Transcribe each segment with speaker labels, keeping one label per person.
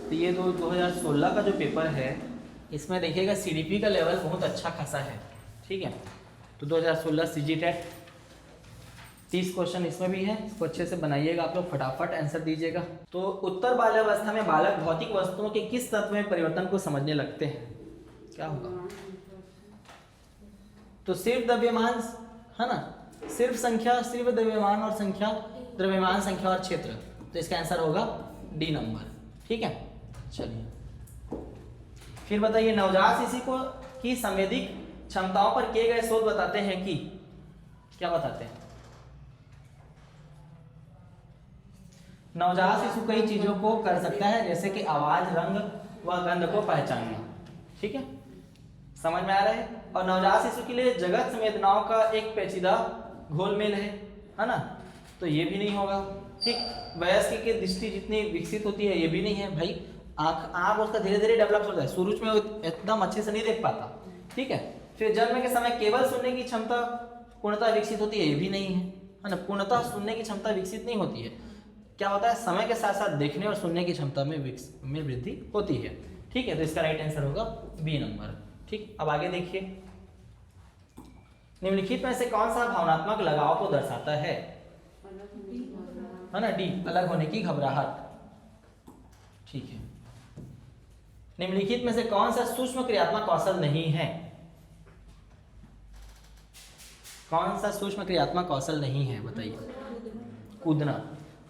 Speaker 1: तो ये 2016 का जो पेपर है इसमें देखिएगा CDP का लेवल बहुत अच्छा खासा है, ठीक है। तो 2016 CGTET 30 क्वेश्चन इसमें भी है, इसको अच्छे से बनाइएगा आप लोग, फटाफट आंसर दीजिएगा। तो उत्तर बाल्यावस्था में बालक भौतिक वस्तुओं के किस तत्व में परिवर्तन को समझने लगते हैं, क्या होगा? तो सिर्फ द्रव्यमान है ना, सिर्फ संख्या, सिर्फ द्रव्यमान और संख्या, द्रव्यमान संख्या और क्षेत्र, तो इसका आंसर होगा डी नंबर, ठीक है। चलिए फिर बताइए, नवजात शिशु को की संवेदिक क्षमताओं पर किए गए शोध बताते हैं कि, क्या बताते हैं? नवजात शिशु कई चीजों को कर सकता है, जैसे कि आवाज, रंग व गंध को पहचानना, ठीक है, समझ में आ रहा है। और नवजात शिशु के लिए जगत संवेदनाओं का एक पेचीदा घोलमेल है ना, तो ये भी नहीं होगा, ठीक। वयस्क की दृष्टि जितनी विकसित होती है ये भी नहीं है भाई, आँख उसका धीरे धीरे डेवलप होता है, शुरू में एकदम अच्छे से नहीं देख पाता, ठीक है। फिर जन्म के समय केवल सुनने की क्षमता पूर्णतः विकसित होती है, ये भी नहीं है ना, पूर्णतः सुनने की क्षमता विकसित नहीं होती है। क्या होता है, समय के साथ साथ देखने और सुनने की क्षमता में वृद्धि होती है, ठीक है। तो इसका राइट आंसर होगा बी नंबर, ठीक। अब आगे देखिए, निम्नलिखित में से कौन सा भावनात्मक लगाव को दर्शाता है ना, डी, अलग होने की घबराहट, ठीक है। निम्नलिखित में से कौन सा सूक्ष्म क्रियात्मक कौशल नहीं है, कौन सा सूक्ष्म क्रियात्मक कौशल नहीं है बताइए? कूदना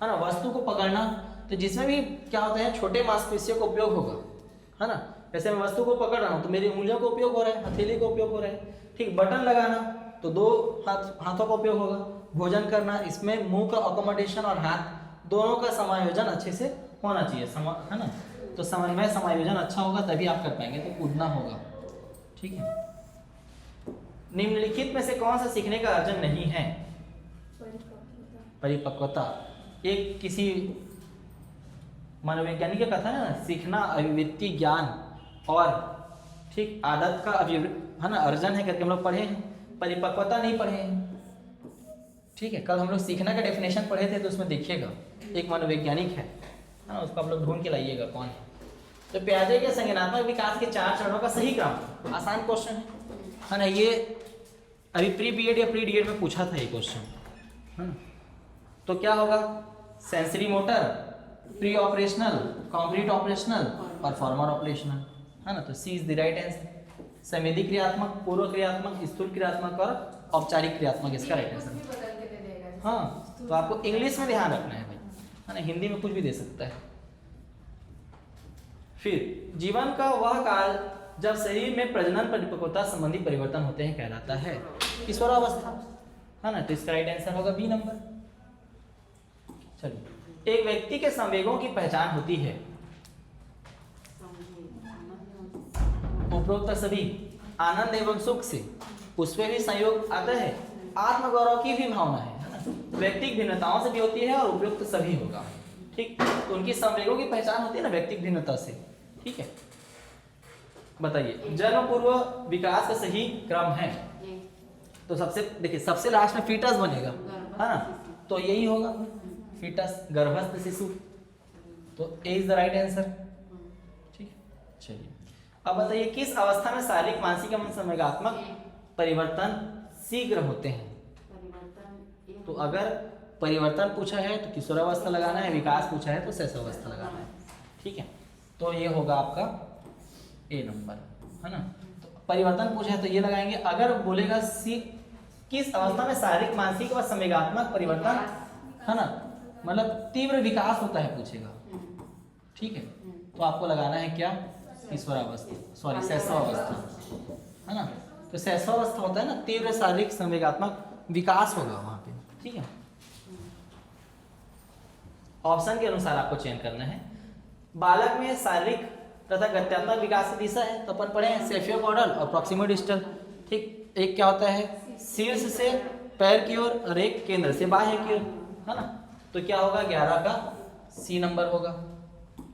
Speaker 1: है ना, वस्तु को पकड़ना, तो जिसमें भी क्या होता है छोटे मांसपेशियों का उपयोग होगा, है ना। जैसे मैं वस्तु को पकड़ रहा हूँ तो मेरी उंगलियों का उपयोग हो रहा है, हथेली का उपयोग हो रहा है, ठीक। बटन लगाना तो दो हाथों का उपयोग होगा। भोजन करना, इसमें मुंह का अकोमोडेशन और हाथ दोनों का समायोजन अच्छे से होना चाहिए, है ना। तो समन्वय समायोजन अच्छा होगा तभी आप कर पाएंगे, तो कूदना होगा, ठीक है। निम्नलिखित में से कौन सा सीखने का अर्जन नहीं है? परिपक्वता। एक किसी मनोवैज्ञानिक का कथन है ना, सीखना अभिव्यक्ति ज्ञान और ठीक आदत का है ना अर्जन है करके हम लोग पढ़े हैं, परिपक्वता नहीं पढ़े हैं, ठीक है। कल हम लोग सीखना का डेफिनेशन पढ़े थे, तो उसमें देखिएगा एक मनोवैज्ञानिक है ना, उसको आप लोग ढूंढ के लाइएगा कौन है। तो पियाजे के संज्ञानात्मक विकास के 4 चरणों का सही क्रम, आसान क्वेश्चन है ना, ये अभी प्री बीएड या प्री डीएड में पूछा था ये क्वेश्चन, है ना। तो क्या होगा, sensory motor, pre operational, concrete operational और फॉर्मर ऑपरेशनल, है ना। तो सी इज द राइट आंसर। संवेदी क्रियात्मक, पूर्व क्रियात्मक, स्थूल क्रियात्मक और औपचारिक क्रियात्मक इसका राइट आंसर। हाँ, तो आपको इंग्लिश में ध्यान रखना है भाई, है ना, हिंदी में कुछ भी दे सकता है। फिर जीवन का वह काल जब शरीर में प्रजनन परिपक्वता संबंधी परिवर्तन होते हैं कहलाता है किशोरावस्था, है ना। तो इसका राइट आंसर होगा बी नंबर। चलिए, एक व्यक्ति के संवेगों की पहचान होती है, उपरोक्त सभी आनंद एवं सुख से, उसमें भी संयोग आता है, आत्मगौरव की भी भावना है ना, व्यक्तिगत भिन्नताओं से भी होती है और उपयुक्त सभी होगा, ठीक। तो उनकी संवेगों की पहचान होती है ना व्यक्तिगत भिन्नता से, ठीक है। बताइए, जन्म पूर्व विकास का सही क्रम है, तो सबसे देखिए सबसे लास्ट में फीटस बनेगा, है ना, तो यही होगा फीटस, गर्भस्थ शिशु, तो ए इज द राइट आंसर, ठीक है। चलिए, अब बताइए, किस अवस्था में शारीरिक, मानसिक एवं संवेगात्मक परिवर्तन शीघ्र होते हैं? तो अगर परिवर्तन पूछा है तो किशोरावस्था लगाना है, विकास पूछा है तो शैशवावस्था लगाना है, ठीक है। तो ये होगा आपका ए नंबर, है ना। तो परिवर्तन पूछा है तो ये लगाएंगे। अगर बोलेगा सी किस अवस्था में शारीरिक, मानसिक व संवेगात्मक परिवर्तन, है ना, मतलब तीव्र विकास होता है पूछेगा, ठीक है, तो आपको लगाना है क्या, किशोरावस्था, सॉरी शैशवावस्था, है ना। तो शैशवावस्था होता है ना, तीव्र शारीरिक संवेगात्मक विकास होगा वहां पे, ठीक है। ऑप्शन के अनुसार आपको चयन करना है। बालक में शारीरिक तथा गत्यात्मक विकास की दिशा है, तो अपन पढ़े हैं सेफियोपॉडल और प्रॉक्सिमो डिस्टल, ठीक। एक क्या होता है शीर्ष से पैर की ओर और एक केंद्र से बाह्य की ओर, है ना। तो क्या होगा, 11 का सी नंबर होगा,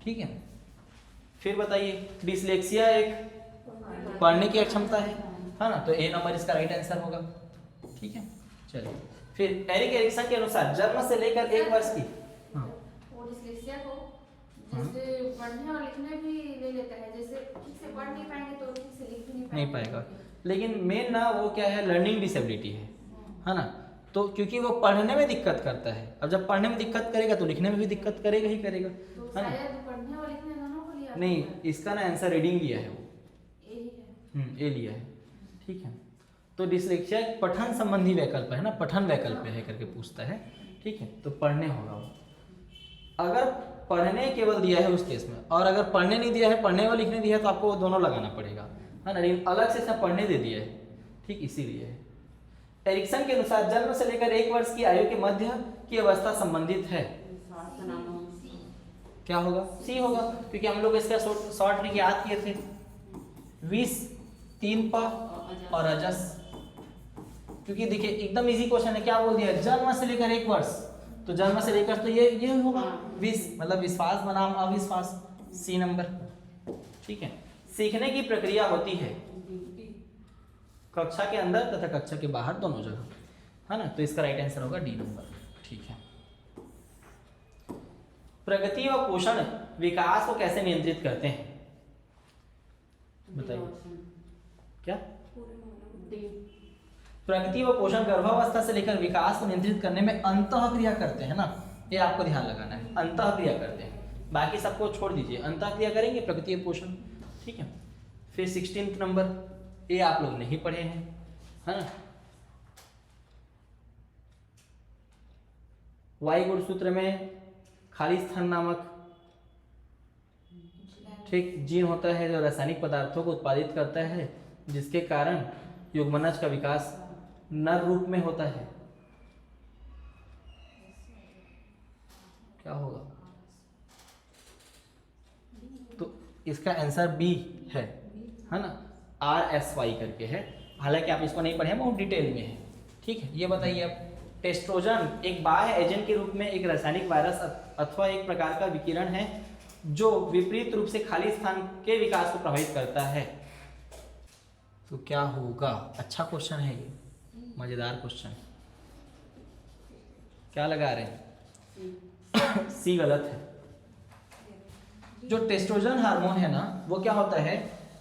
Speaker 1: ठीक है। फिर बताइए, डिसलेक्सिया एक पढ़ने की अक्षमता है ना, तो ए नंबर इसका राइट आंसर होगा, ठीक है। चलिए, फिर एरिक एरिक्सन के अनुसार जन्म से लेकर 1 वर्ष की,
Speaker 2: वो डिस्लेक्सिया को जैसे पढ़ने और लिखने भी ले लेता है, जैसे ठीक से पढ़ नहीं पाएंगे तो ठीक से लिख भी
Speaker 1: नहीं पाएगा। लेकिन मेन ना वो क्या है, लर्निंग डिसेबिलिटी है ना। तो क्योंकि वो पढ़ने में दिक्कत करता है, अब जब पढ़ने में दिक्कत करेगा तो लिखने में भी दिक्कत करेगा ही करेगा,
Speaker 2: तो
Speaker 1: है ना।
Speaker 2: शायद पढ़ने और लिखने दोनों को लिया
Speaker 1: नहीं, इसका ना आंसर रीडिंग लिया है वो,
Speaker 2: यही है।
Speaker 1: ए लिया है, ठीक है। तो डिसलेक्सिया एक पठन संबंधी वैकल्प है ना, पठन वैकल्प है करके पूछता है, ठीक है। तो पढ़ने होगा वो, अगर पढ़ने केवल दिया है उस केस में, और अगर पढ़ने नहीं दिया है, पढ़ने और लिखने दिया है तो आपको वो दोनों लगाना पड़ेगा, है ना। लेकिन अलग से इसने पढ़ने दे दिया है, ठीक, इसीलिए है। एरिक्सन के अनुसार जन्म से लेकर 1 वर्ष की आयु के मध्य की अवस्था संबंधित है, क्या होगा, सी होगा, क्योंकि हम लोग इसका शॉर्ट ट्रिक याद किए थे, 20 3 प और अजस। क्योंकि देखिए एकदम इजी क्वेश्चन है, क्या बोल दिया, जन्म से लेकर 1 वर्ष, तो जन्म से लेकर तो ये होगा 20, मतलब विश्वास बनाम अविश्वास, सी नंबर, ठीक है। सीखने की प्रक्रिया होती है कक्षा के अंदर तथा कक्षा के बाहर दोनों जगह, है ना। तो इसका राइट आंसर होगा डी नंबर, ठीक है। प्रगति व पोषण विकास को कैसे नियंत्रित करते हैं, बताइए क्या। प्रगति व पोषण गर्भावस्था से लेकर विकास को नियंत्रित करने में अंतःक्रिया करते हैं ना, ये आपको ध्यान लगाना है, अंतःक्रिया करते हैं, बाकी सबको छोड़ दीजिए, अंतःक्रिया करेंगे प्रगति व पोषण, ठीक है। फिर 16 नंबर, ये आप लोग नहीं पढ़े हैं, है ना। वाई गुणसूत्र में खाली स्थान नामक, ठीक, जीन होता है जो रासायनिक पदार्थों को उत्पादित करता है, जिसके कारण युग्मनज का विकास नर रूप में होता है, क्या होगा, तो इसका आंसर बी है ना, RSY करके है। हालांकि आप इसको नहीं पढ़े, बहुत डिटेल में है, ठीक है। ये बताइए अब, टेस्ट्रोजन एक बाह्य एजेंट के रूप में एक रासायनिक वायरस अथवा एक प्रकार का विकिरण है जो विपरीत रूप से खाली स्थान के विकास को प्रभावित करता है, तो क्या होगा। अच्छा क्वेश्चन है ये, मजेदार क्वेश्चन, क्या लगा रहे हैं, सी गलत है। जो टेस्ट्रोजन हार्मोन है ना, वो क्या होता है,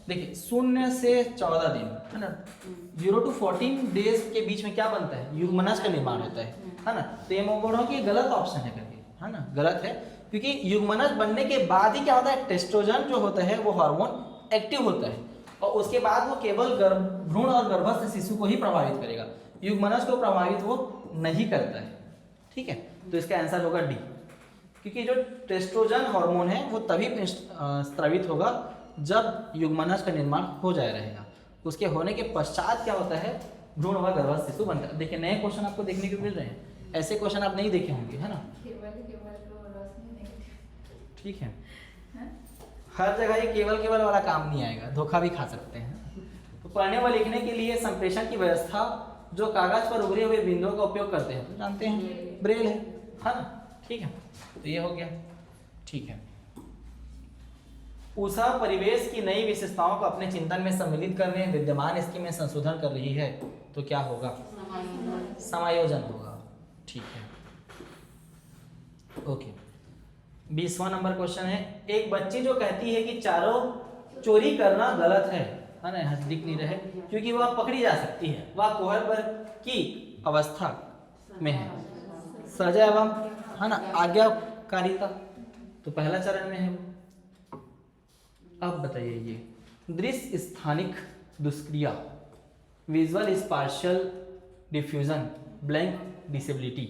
Speaker 1: देखिए 0 से 14 दिन, है ना, 0 to 14 डेज के बीच में क्या बनता है, युग्मनज का निर्माण होता है ना। तो ये मैं बोल रहा हूँ कि गलत ऑप्शन है करके, है ना, गलत है, क्योंकि युग्मनज बनने के बाद ही क्या होता है, टेस्ट्रोजन जो होता है वो हार्मोन एक्टिव होता है, और उसके बाद वो केवल भ्रूण और गर्भस्थ शिशु को ही प्रभावित करेगा, युग्मनज को प्रभावित वो नहीं करता है, ठीक है। तो इसका आंसर होगा डी, क्योंकि जो टेस्ट्रोजन हार्मोन है वो तभी स्रावित होगा जब युग्मनज का निर्माण हो जाए रहेगा, उसके होने के पश्चात क्या होता है, भ्रूण व गर्भस्थ शिशु बनता है। देखिए नए क्वेश्चन आपको देखने को मिल रहे हैं, ऐसे क्वेश्चन आप नहीं देखे होंगे, है ना, ठीक है। हर जगह ये केवल वाला काम नहीं आएगा, धोखा भी खा सकते हैं। तो पढ़ने व लिखने के लिए संप्रेषण की व्यवस्था जो कागज पर उभरे हुए बिंदुओं का उपयोग करते हैं, तो जानते हैं ब्रेल है ना, ठीक है। तो ये हो गया, ठीक है। उषा परिवेश की नई विशेषताओं को अपने चिंतन में सम्मिलित करने विद्यमान स्कीम में संशोधन कर रही है, तो क्या होगा, समायोजन होगा, ठीक है, ओके। 20वां नंबर क्वेश्चन है, एक बच्ची जो कहती है कि चारों चोरी करना गलत है ना, यहाँ दिख नहीं रहे, क्योंकि वह पकड़ी जा सकती है, वह कोहबर की अवस्था में है, सजा एवं, है ना, आज्ञाकारिता, तो पहला चरण में है वो। अब बताइए ये दृश्य स्थानिक दुष्क्रिया, विजुअल स्पार्शियल डिफ्यूजन, ब्लैंक डिसेबिलिटी,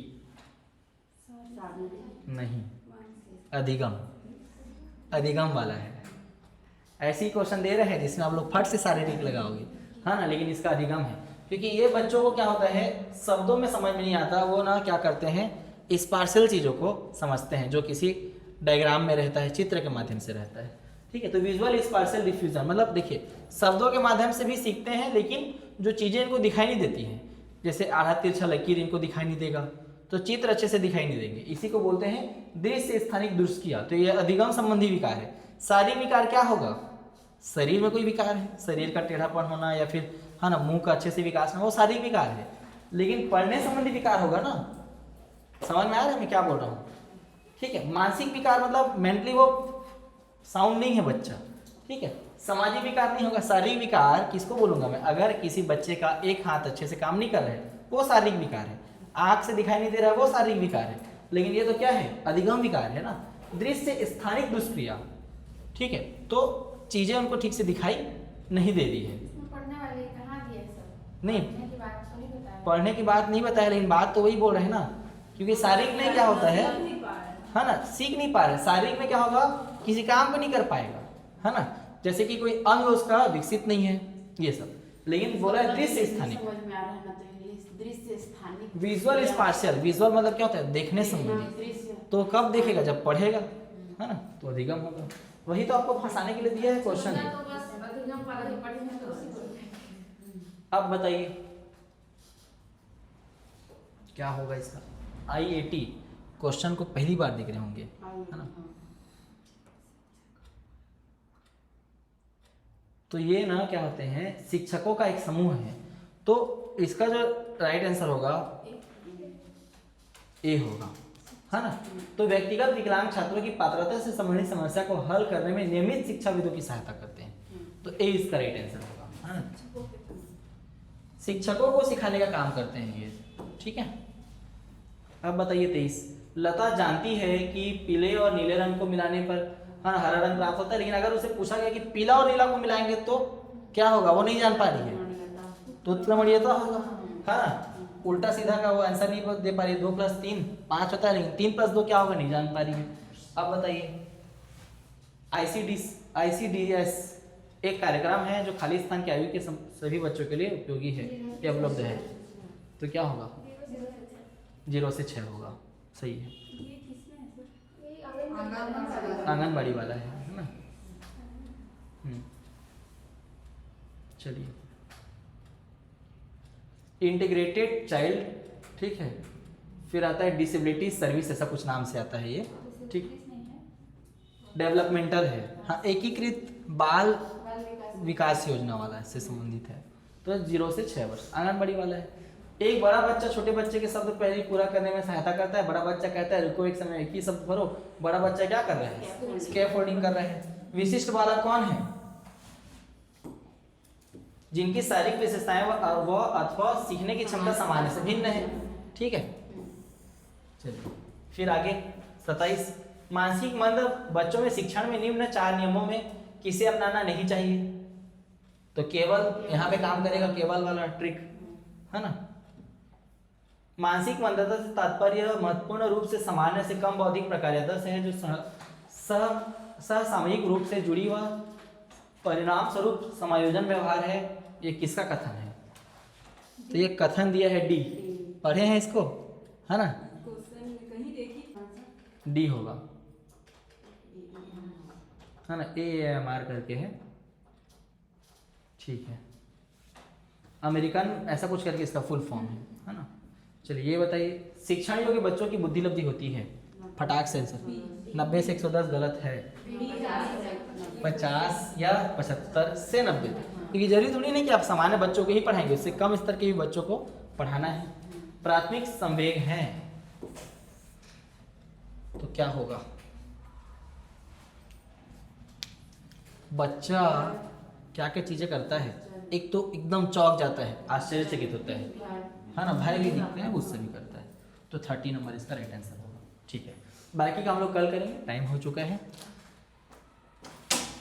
Speaker 1: नहीं, अधिगम वाला है। ऐसे ही क्वेश्चन दे रहे हैं जिसमें आप लोग फट से सारे टिक लगाओगे, हाँ ना, लेकिन इसका अधिगम है, क्योंकि ये बच्चों को क्या होता है, शब्दों में समझ में नहीं आता, वो ना क्या करते हैं, स्पार्शियल चीज़ों को समझते हैं जो किसी डायग्राम में रहता है, चित्र के माध्यम से रहता है, ठीक है। तो विजुअल स्पार्शियल डिफ्यूजन मतलब देखिए शब्दों के माध्यम से भी सीखते हैं, लेकिन जो चीज़ें इनको दिखाई नहीं देती हैं, जैसे आधा तिरछा लकीर इनको दिखाई नहीं देगा, तो चित्र अच्छे से दिखाई नहीं देंगे, इसी को बोलते हैं दृश्य स्थानिक दुष्क्रिया। तो ये अधिगम संबंधी विकार है। शारीरिक विकार क्या होगा, शरीर में कोई विकार है, शरीर का टेढ़ापन होना या फिर, है ना, मुंह का अच्छे से विकास होना, वो शारीरिक विकार है। लेकिन पढ़ने संबंधी विकार होगा ना, समझ में आ रहा है मैं क्या बोल रहा हूँ, ठीक है। मानसिक विकार मतलब मेंटली वो साउंड नहीं है बच्चा, ठीक है। सामाजिक विकार नहीं होगा। शारीरिक विकार किसको बोलूंगा मैं? अगर किसी बच्चे का एक हाथ अच्छे से काम नहीं कर रहा है वो शारीरिक विकार है, आंख से दिखाई नहीं दे रहा है वो शारीरिक विकार है। लेकिन ये तो क्या है? अधिगम विकार है ना, दृश्य स्थानिक दुष्क्रिया, ठीक है। तो चीजें उनको ठीक से दिखाई नहीं दे रही है।
Speaker 2: पढ़ने वाले कहाँ दिया सब?
Speaker 1: नहीं,
Speaker 2: पढ़ने की बात तो नहीं बताया।
Speaker 1: पढ़ने की बात नहीं बताया, लेकिन बात तो वही बोल रहे हैं ना, क्योंकि शारीरिक में क्या होता है ना, सीख नहीं पा रहे। शारीरिक में क्या होगा? किसी काम को नहीं कर पाएगा, है ना, जैसे कि कोई अंग उसका विकसित नहीं है, ये सब। लेकिन बोला है दृश्य स्थानिक,
Speaker 3: समझ में आ रहा है ना, तो इंग्लिश दृश्य स्थानिक,
Speaker 1: विजुअल स्पाशियल। विजुअल मतलब क्या होता है? देखने संबंधित।
Speaker 3: दृश्य
Speaker 1: तो कब देखेगा? जब पढ़ेगा, है ना, तो अधिगम होगा। वही तो आपको फंसाने के लिए दिया है क्वेश्चन।
Speaker 2: सुनना तो बस अधिगम वाला ही पढ़ेंगे तो उसी को।
Speaker 1: अब बताइए क्या होगा इसका? IAT क्वेश्चन को पहली बार देख रहे होंगे, है ना। तो ये ना क्या होते हैं, शिक्षकों का एक समूह है। तो इसका जो राइट आंसर होगा ए होगा, है ना। तो व्यक्तिगत विकलांग छात्रों की पात्रता से संबंधित समस्या को हल करने में नियमित शिक्षाविदों की सहायता करते हैं। तो ए इसका राइट आंसर होगा, है ना। शिक्षकों को सिखाने का काम करते हैं ये, ठीक है। अब बताइए 23। लता जानती है कि पीले और नीले रंग को मिलाने पर हरा रंग प्राप्त होता है, लेकिन अगर उसे पूछा गया कि पीला और नीला को मिलाएंगे तो क्या होगा, वो नहीं जान पा रही है। तो उत्तरमणीयता होगा, है ना। उल्टा सीधा का वो आंसर नहीं दे पा रही। 2 + 3 5 होता है, लेकिन 3 + 2 क्या होगा, नहीं जान पा रही है। अब बताइए ICDS एक कार्यक्रम है जो खाली स्थान की आयु के सभी बच्चों के लिए उपयोगी है, ये उपलब्ध है। तो क्या होगा? 0 से 6 होगा, सही है। आंगनबाड़ी वाला है ना। चलिए, इंटीग्रेटेड चाइल्ड, ठीक है। फिर आता है डिसेबिलिटी सर्विस, ऐसा कुछ नाम से आता है ये, ठीक। डेवलपमेंटल है, हाँ, एकीकृत बाल विकास योजना वाला से संबंधित है। तो 0 से 6 वर्ष आंगनबाड़ी वाला है। एक बड़ा बच्चा छोटे बच्चे के शब्द पहले पूरा करने में सहायता करता है। बड़ा बच्चा कहता है रुको एक समय एक ही शब्द भरो, बड़ा बच्चा क्या कर रहा है? स्कैफोल्डिंग कर रहा है। विशिष्ट बालक कौन है? जिनकी शारीरिक विशेषताएं व अथवा सीखने की क्षमता सामान्य से भिन्न है, ठीक है। चलिए फिर आगे 27। मानसिक मंद बच्चों में शिक्षण में निम्न 4 नियमों में किसे अपनाना नहीं चाहिए? तो केवल यहाँ पे काम करेगा, केवल वाला ट्रिक, है ना। मानसिक मंदता से तात्पर्य महत्वपूर्ण रूप से सामान्य से कम बौद्धिक प्रकार्यता से है, जो सहसामयिक रूप से जुड़ी व परिणाम स्वरूप समायोजन व्यवहार है। ये किसका कथन है? तो ये कथन दिया है डी, पढ़े हैं इसको, है ना। डी होगा, है ना। AMR करके है, ठीक है। अमेरिकन ऐसा कुछ करके इसका फुल फॉर्म है ना। चलिए ये बताइए, शिक्षण योग्य बच्चों की बुद्धि लब्धि होती है, फटाक से आंसर 90 से 110 गलत है, 50 या 75 से 90, क्योंकि जरूरी थोड़ी नहीं कि आप सामान्य बच्चों को ही पढ़ाएंगे, उससे कम स्तर के भी बच्चों को पढ़ाना है। प्राथमिक संवेग है तो क्या होगा? बच्चा क्या क्या चीजें करता है? एक तो एकदम चौंक जाता है, आश्चर्यचकित होता है ना, भय भी दिखते हैं, गुस्सा भी करता है। तो 30 नंबर इसका राइट आंसर होगा, ठीक है। बाकी का हम लोग कल करेंगे, टाइम हो चुका है।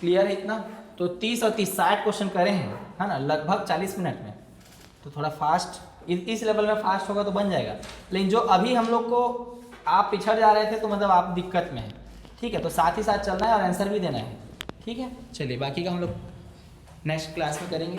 Speaker 1: क्लियर है इतना? तो 30 और 30 60 क्वेश्चन करे हैं, है ना, लगभग 40 मिनट में। तो थोड़ा फास्ट, इस लेवल में फास्ट होगा तो बन जाएगा। लेकिन जो अभी हम लोग को आप पिछड़ जा रहे थे तो मतलब आप दिक्कत में हैं, ठीक है। तो साथ ही साथ चलना है और आंसर भी देना है, ठीक है। चलिए बाकी का हम लोग नेक्स्ट क्लास में करेंगे।